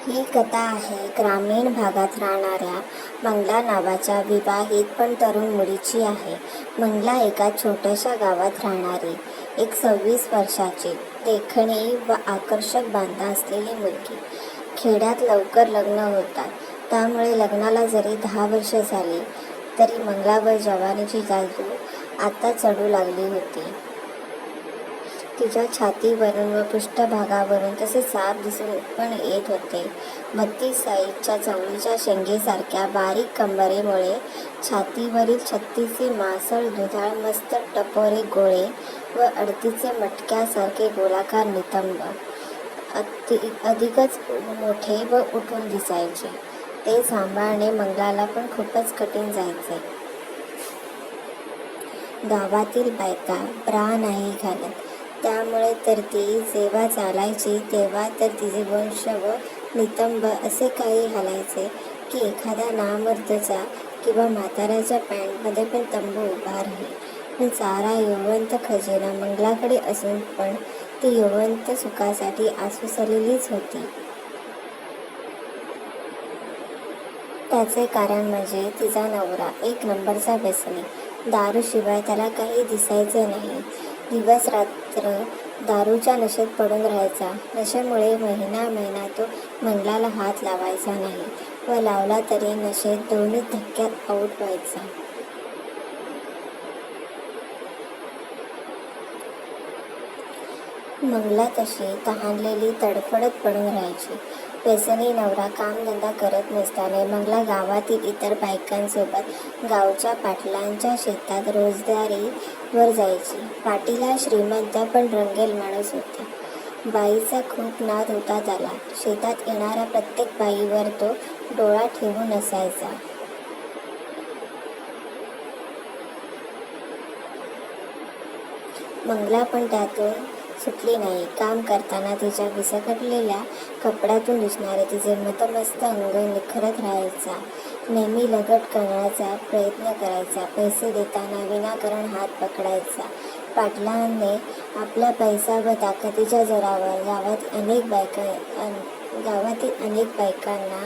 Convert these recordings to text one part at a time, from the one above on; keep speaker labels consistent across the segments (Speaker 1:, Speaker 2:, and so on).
Speaker 1: ही कथा आहे ग्रामीण भागात राहणाऱ्या मंगला नावाच्या विवाहित पण तरुण मुलीची आहे. मंगला एका छोट्याशा गावात राहणारी एक 26 वर्षाची देखणी व आकर्षक बांधा असलेली मुलगी. खेड्यात लवकर लग्न होतात, त्यामुळे लग्नाला जरी 10 वर्ष झाली तरी मंगलावर जवानीची जादू आता चढू लागली होती. तिच्या छातीवरून व पृष्ठभागावरून तसे साप दिसून पण येत होते. 32 साईजच्या चवळीच्या शेंगेसारख्या बारीक कंबरेमुळे छातीवरील 36 मांसल दुधाळ मस्त टपोरे गोळे व 38 मटक्यासारखे गोलाकार नितंब अधिकच मोठे व उठून दिसायचे. ते सांभाळणे मंगलाला पण खूपच कठीण जायचे. गावातील बायका ब्रा नाही घालत, त्यामुळे तर ती जेव्हा चालायची तेव्हा तर तिचे वंश व नितंब असे काही हलायचे की एखाद्या नामर्दचा किंवा म्हाताऱ्याच्या पॅन्टमध्ये पण तंबू उभा राहील. पण सारा यौवंत खजिना मंगलाकडे असून पण ती यौवंत सुखासाठी आसुसलेलीच होती. त्याचे कारण म्हणजे तिचा नवरा एक नंबरचा व्यसनी. दारूशिवाय त्याला काही दिसायचे नाही. दिवस रात्र दारूच्या नशेत पडून राहायचा. नशेमुळे महिना तो मंगलाला हात लावायचा नाही व लावला तरी नशेत दोन्ही धक्क्यात आऊट व्हायचा. मंगला तशी तहानलेली तडफडत पडून राहायची. व्यसनी नवरा कामधंदा करत नसताना मंगला गावातील इतर बायकांसोबत गावच्या पाटलांच्या शेतात रोजंदारीवर जायची. पाटील हा श्रीमंत पण रंगेल माणूस होता. बाईचा खूप नाद होता त्याला. शेतात येणाऱ्या प्रत्येक बाईवर तो डोळा ठेवून असायचा. मंगला पण त्यातून सुटली नाही. काम करताना तिच्या विस्कटलेल्या कपड्यातून दिसणारे तिचे मतमस्त अंग निखरत राहायचा. नेहमी लगट करण्याचा प्रयत्न करायचा. पैसे देताना विनाकारण हात पकडायचा. पाटलाने आपला पैसा व ताकदीच्या जोरावर गावातील अनेक बायकांना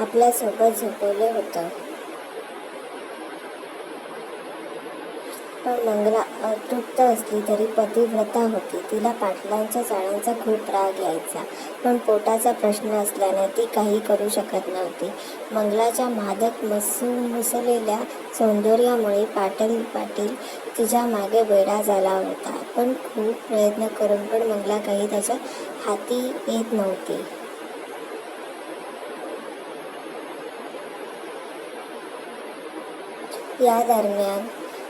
Speaker 1: आपल्यासोबत झोपवले होतं. पण मंगला अतृप्त असली तरी पतिव्रता होती. तिला पाटलांच्या चाळ्यांचा खूप राग यायचा, पण पोटाचा प्रश्न असल्याने ती काही करू शकत नव्हती. मंगलाच्या मादक मुसलेल्या सौंदर्यामुळे पाटील तिच्या मागे वेडा झाला होता. पण खूप प्रयत्न करून पण मंगला काही त्याच्या हाती येत नव्हती. या दरम्यान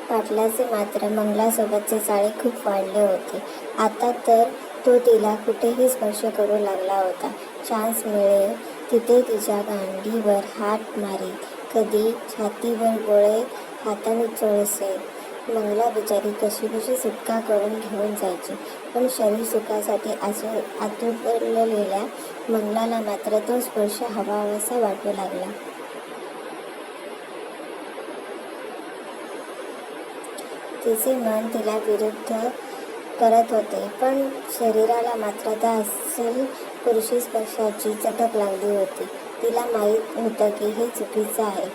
Speaker 1: पाटलाचे मात्र मंगलासोबतचे चाळे खूप वाढले होते. आता तर तो तिला कुठेही स्पर्श करू लागला होता. चान्स मिळेल तिथे तिच्या गांडीवर हात मारीत, कधी छातीवर गोळे हाताने चोळसे. मंगला बिचारी कशी सुटका करून घेऊन जायची. पण शरीर सुखासाठी आतुरलेल्या मंगलाला मात्र तो स्पर्श हवाहवासा वाटू लागला. तिचे मन तिला विरुद्ध करत होते, पण शरीराला मात्र त्या अस्सल पुरुषी स्पर्शाची चटक लागली होती. तिला माहीत होतं की हे चुकीचं आहे,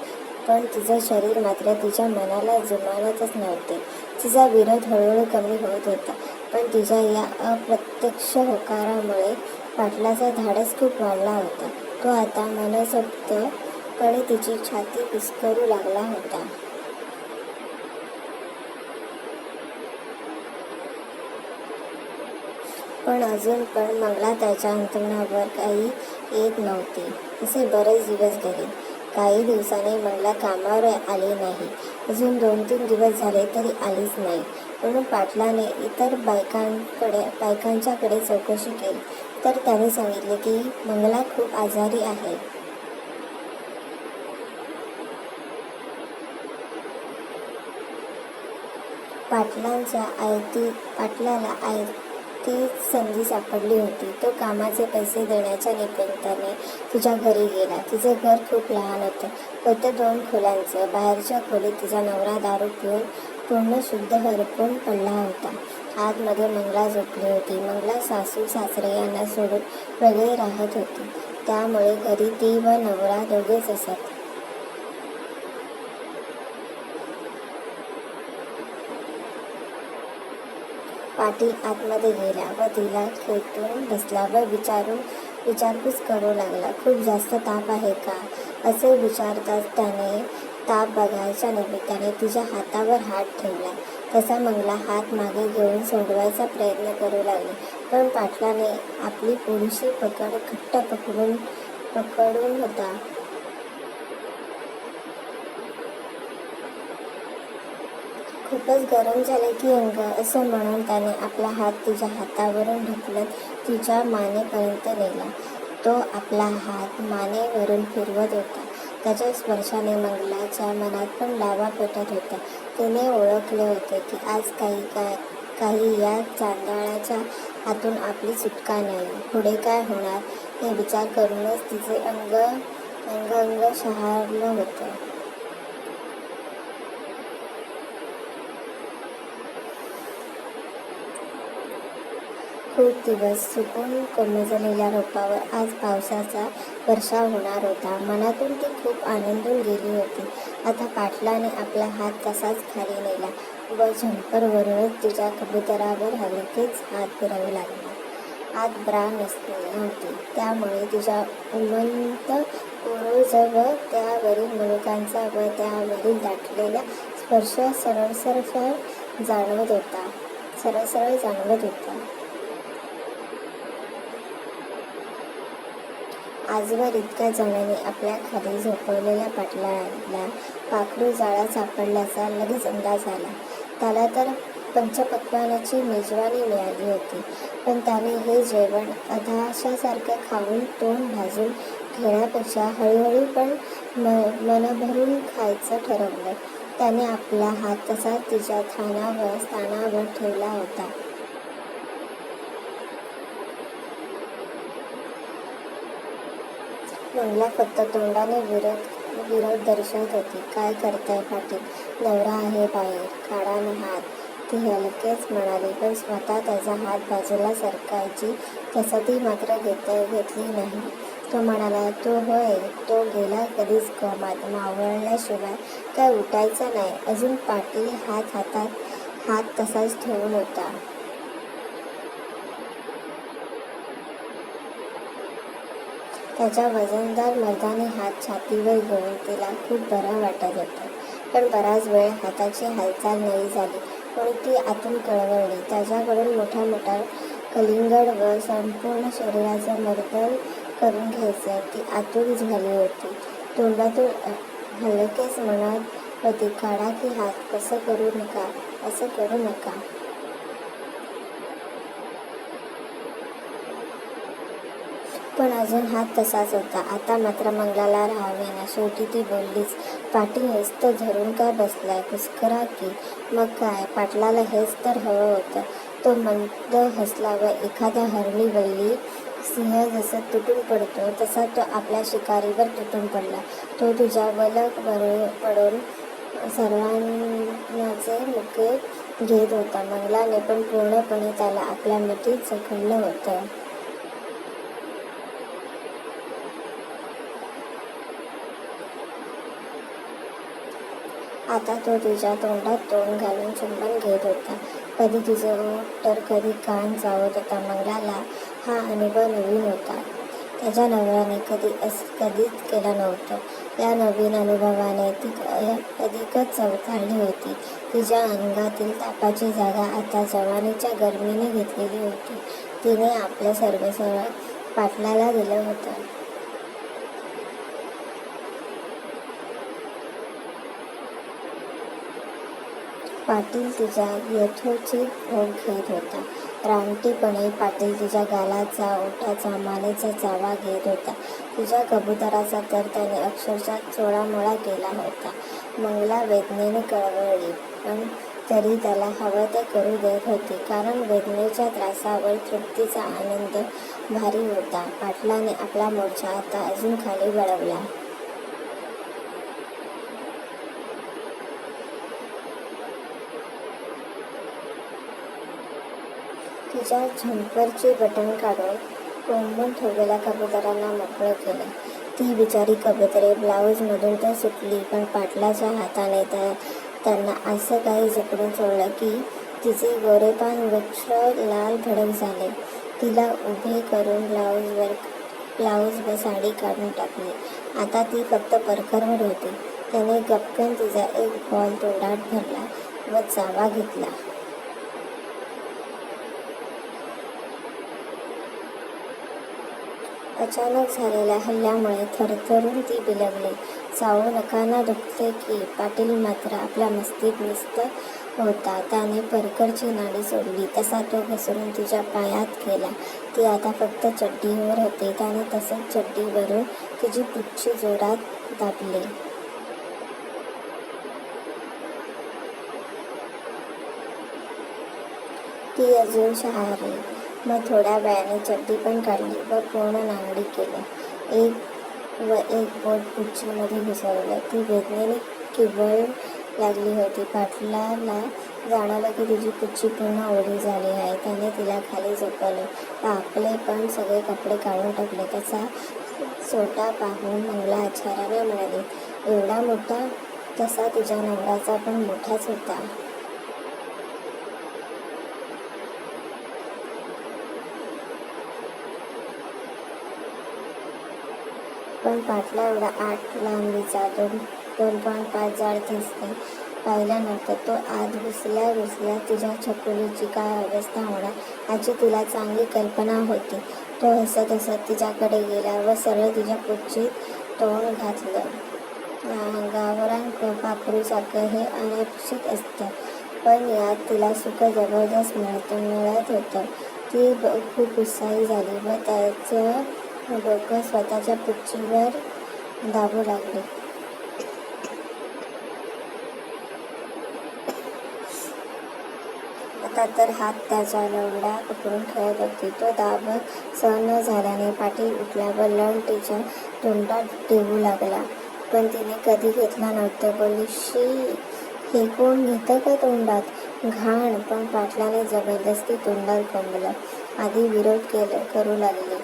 Speaker 1: पण तिचं शरीर मात्र तिच्या मनाला जुमानतच नव्हते. तिचा विरोध हळूहळू कमी होत होता, पण तिच्या या अप्रत्यक्ष होकारामुळे पाटलाचा धाडस खूप वाढला होता. तो आता मनसोक्तपणे तिची छाती पिचकरू लागला होता. पण अजून पण मंगला त्याच्या अंतरणावर काही येत नव्हती. असे बरेच दिवस गेले. काही दिवसांनी मंगला कामावर आली नाही. अजून 2-3 दिवस झाले तरी आलीच नाही. म्हणून पाटलाने इतर बायकांच्याकडे चौकशी केली, तर त्याने सांगितले की मंगला खूप आजारी आहे. पाटलाला आयतीच संधी सापडली होती. तो कामाचे पैसे देण्याच्या निमित्ताने तिच्या घरी गेला. तिचे घर खूप लहान होतं 2 खोल्यांचं. बाहेरच्या खोलीत तिचा नवरा दारू पिऊन पूर्ण शुद्ध हरपून पडला होता. आतमध्ये मंगला झोपली होती. मंगला सासू सासरे यांना सोडून वेगळे राहत होती. त्यामुळे घरी ती व नवरा दोघेच असत. पाटील आतमध्ये गेला व तिला खेटून बसला व विचारपूस करू लागला. खूप जास्त ताप आहे का असे विचारताच त्याने ताप बघायच्या निमित्ताने तिच्या हातावर हात ठेवला. तसा मंगला हात मागे घेऊन सोडवायचा प्रयत्न करू लागली, पण पाटलाने आपली पुरुषी पकड घट्ट पकडून होता. खूपच गरम झाले की अंग असं म्हणून त्याने आपला हात तिच्या हातावरून ढकलत तिच्या मानेपर्यंत नेला. तो आपला हात मानेवरून फिरवत होता. त्याच्या स्पर्शाने मंगलाच्या मनात पण लावा पेटत होता. तिने ओळखले होते की आज काही या चांदण्याच्या हातून आपली सुटका नाही. पुढे काय होणार हे विचार करूनच तिचे अंग शहारलं होतं. खूप दिवस सुकून कोमेजलेल्या रोपावर आज पावसाचा वर्षाव होणार होता. मनातून ती खूप आनंदून गेली होती. आता पाटलाने आपला हात तसाच खाली नेला व झंपरवरूनच तिच्या कबुतरावर हलकेच हात फिरवू लागला. आत ब्रा नव्हती, त्यामुळे तिच्या उमंत ओरोज व त्यावरील मनुक्यांचा व त्यावरील दाटलेला स्पर्श सरळ जाणवत होता. आजवर इतक्या जणांनी आपल्या खाली झोपवलेल्या पाटलाला पाखरू जाळा सापडल्याचा लगेच अंदाज आला. त्याला तर पंचपक्वान्नाची मेजवानी मिळाली होती, पण त्याने हे जेवण अधाशासारखं खाऊन तोंड भाजून घेण्यापेक्षा हळूहळू पण मनभरून खायचं ठरवलं. त्याने आपला हात तसाच तिच्या स्थानावर ठेवला होता. मंगला फक्त तोंडाने विरोध दर्शवत होती. काय करताय पाटील, नवरा आहे बाहेर, काढा ना हात, ती हलकेच म्हणाली, पण स्वतः त्याचा हात बाजूला सरकायची कसदी मात्र घेतली नाही. तो म्हणाला, तो होय, तो गेला कधीच कोमात, मावळल्याशिवाय काय उठायचा नाही. अजून पाटील हात तसाच ठेवून होता. त्याच्या वजनदार मर्दानी हात छातीवर घेऊन तिला खूप बरं वाटत होतं. पण बराच वेळ हाताची हालचाल नाही झाली म्हणून ती आतून कळवळली. त्याच्याकडून मोठा कलिंगड व संपूर्ण शरीराचं मर्दन करून घ्यायचं ती आतुर झाली होती. तोंडातून हलकेच म्हणत होती, काढा की हात, असं करू नका. पण अजून हात तसाच होता. आता मात्र मंगलाला राहावेना. शेवटी ती बोललीच, पाटील नुसतं धरून काय बसलाय, कुस्करा की. मग काय, पाटलाला हेच तर हवं होतं. तो मंद हसला व एखाद्या हरणी वल्ली सिंह जसं तुटून पडतो तसा तो आपल्या शिकारीवर तुटून पडला. तो तुझ्या पडून सर्वांचे मुके घेत होता. मंगलाने पण पूर्णपणे त्याला आपल्या मिठीत जखडलं होतं. आता तो तिच्या तोंडात तोंड घालून चुंबन घेत होता. कधी तिचे ओठ तर कधी कान चावत होता. मंगलाला हा अनुभव नवीन होता. त्याच्या नवऱ्याने कधीच केला नव्हता. या नवीन अनुभवाने ती अधिकच चवताळली होती. तिच्या अंगातील तापाची जागा आता जवानीच्या गर्मीने घेतलेली होती. तिने आपलं सर्वस्व पाटलाला दिलं होतं. पाटील तिच्या यथोचित भोग घेत होता. रानटीपणे पाटील तिच्या गालाचा, ओठाचा, मानेचा चावा घेत होता. तिच्या कबुतराचा तर त्याने अक्षरशः चोळामोळा केला होता. मंगला वेदनेने कळवळली, पण तरी त्याला हवं ते करू देत होती, कारण वेदनेच्या त्रासावर तृप्तीचा आनंद भारी होता. पाटलाने आपला मोर्चा आता अजून खाली वळवला. तिच्या झंपरचे बटन काढून कोंबून ठेवलेल्या कबुतरांना मोकळं केलं. ती बिचारी कबुतरे ब्लाऊजमधून तर सुटली, पण पाटलाच्या हाताने त्यांना असं काही जकडून सोडलं की तिचे गोरेपान वृक्ष लाल भडक झाले. तिला उभे करून ब्लाऊज व साडी काढून टाकली. आता ती फक्त परकरवर होती. त्याने गपकन तिचा एक बॉल तोंडात भरला व चावा घेतला. अचानक झालेल्या हल्ल्यामुळे थरथरून ती बिलगली. चावू नका ना दुखते की. पाटील मात्र आपल्या मस्तीत मस्त होता. त्याने परकरची नाडी सोडली तसा तो घसरून तिच्या पायात गेला. ती आता फक्त चड्डीवर होती. त्याने तसंच चड्डीवरून तिची पुच्छी जोरात दाबली. ती अजून शहारली. मग थोड्या वेळाने चड्डी पण काढली व पूर्ण नांगडी केली. एक बोट पुच्छीमध्ये घुसवलं. ती वेदनेने किवळू लागली होती. पाटलाला जाणवलं की तिची पुच्छी पूर्ण ओली झाली आहे. त्याने तिला खाली झोपवलं व आपले पण सगळे कपडे काढून टाकले. त्याचा सोटा पाहून मंगला आश्चर्याने म्हणाली, एवढा मोठा? तसा तुझ्या नवऱ्याचा पण मोठाच होता. पण पाटला एवढा 8 लांबीचा, 2.5 जाड दिसणे पाहिल्यानंतर तो आत घुसल्या तिच्या छकुलीची काय अवस्था होणार याची तिला चांगली कल्पना होती. तो हसत हसत तिच्याकडे गेला व सरळ तिच्या पुच्छीत तोंड घातलं. गावरान पाखरूसारखं हे अनपेक्षित असतं, पण यात तिला सुख जबरदस्त मिळत होतं. ती खूप उत्साही झाली व त्याचं डोकं स्वतःच्या पुच्छीवर दाबू लागली. आता तर हात त्याच्या लवंडा पकडून खेळत होती. तो दाब सहन न झाल्याने पाटील उठला व लंड तिच्या तोंडात ठेवू लागला. पण तिने कधी घेतला नव्हतं. बोलली, शी, हे कोण घेतं का तोंडात? घाण. पण पाटलाने जबरदस्ती तोंडात कोंबलं. आधी विरोध करू लागली,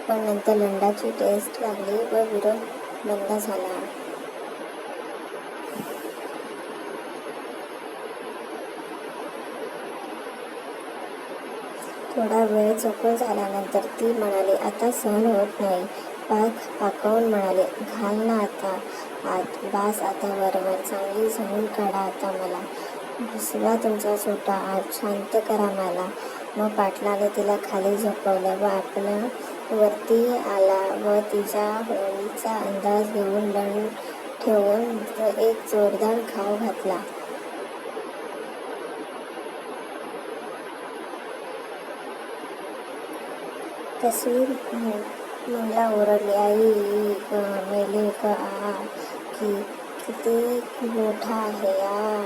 Speaker 1: पण नंतर लंडाची टेस्ट लागली व विरोध बंद झाला. थोडा वेळ चोखून झाल्यानंतर ती म्हणाली, आता सहन होत नाही. पाकावून म्हणाले, घाल ना आता आत. बास आता वरवर. चांगली झोडून काढा आता मला. घुसवा तुमचा सोटा आत. शांत करा मला. मग पाटलाने तिला खाली झोपवलं व आपला वरती आला व तिच्या होळीचा अंदाज घेऊन लंड ठेवून एक जोरदार घाव घातला. तशी मंगला ओरडली, आई मेले का? किती मोठा आहे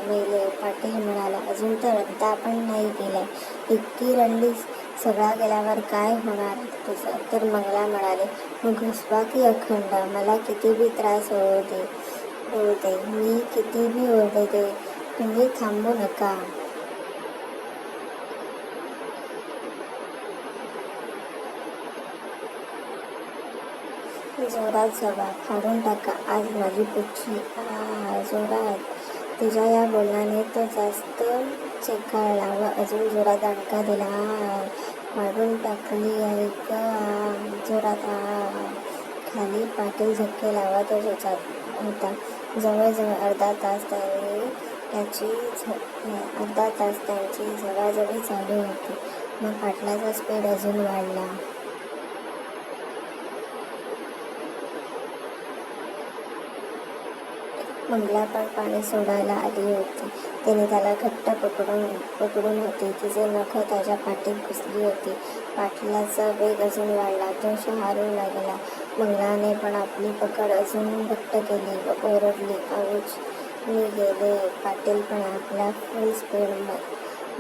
Speaker 1: मेले. पाटील म्हणाला, अजून तर रद्दा पण नाही गेलाय. इतकी रडलीस? सगळा गेल्यावर काय होणार तुझं? तर मंगला म्हणाली, मग घुसवा की अखंड. मला किती बी त्रास होऊ दे. मी किती बी ओरडते. तुम्ही थांबू नका. जोरात जवा. फाडून टाका आज माझी पुच्छी. जोरात. तिच्या या बोलण्याने तो जास्त चेकाळला व अजून जोरात दणका दिला. फाडून टाकली ऐक. जोरात. खाली पाटील झटके लावतच होता. जवळजवळ अर्धा तास त्यांची झवाझवी चालू होती. मग पाटलाचा स्पीड अजून वाढला. मंगला पण पाणी सोडायला आली होती. तिने त्याला घट्ट पकडून होती. तिचे नख त्याच्या पाठीत घुसली होती. पाटलाचा वेग अजून वाढला. तो शहारू लागला. मंगलाने पण आपली पकड अजून घट्ट केली व ओरडली, आऊच, मी गेले. पाटील पण आपल्या फुल स्पीड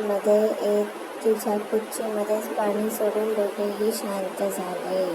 Speaker 1: मध्ये येत तिच्या पुच्छीमध्येच पाणी सोडून दोघेही शांत झाले.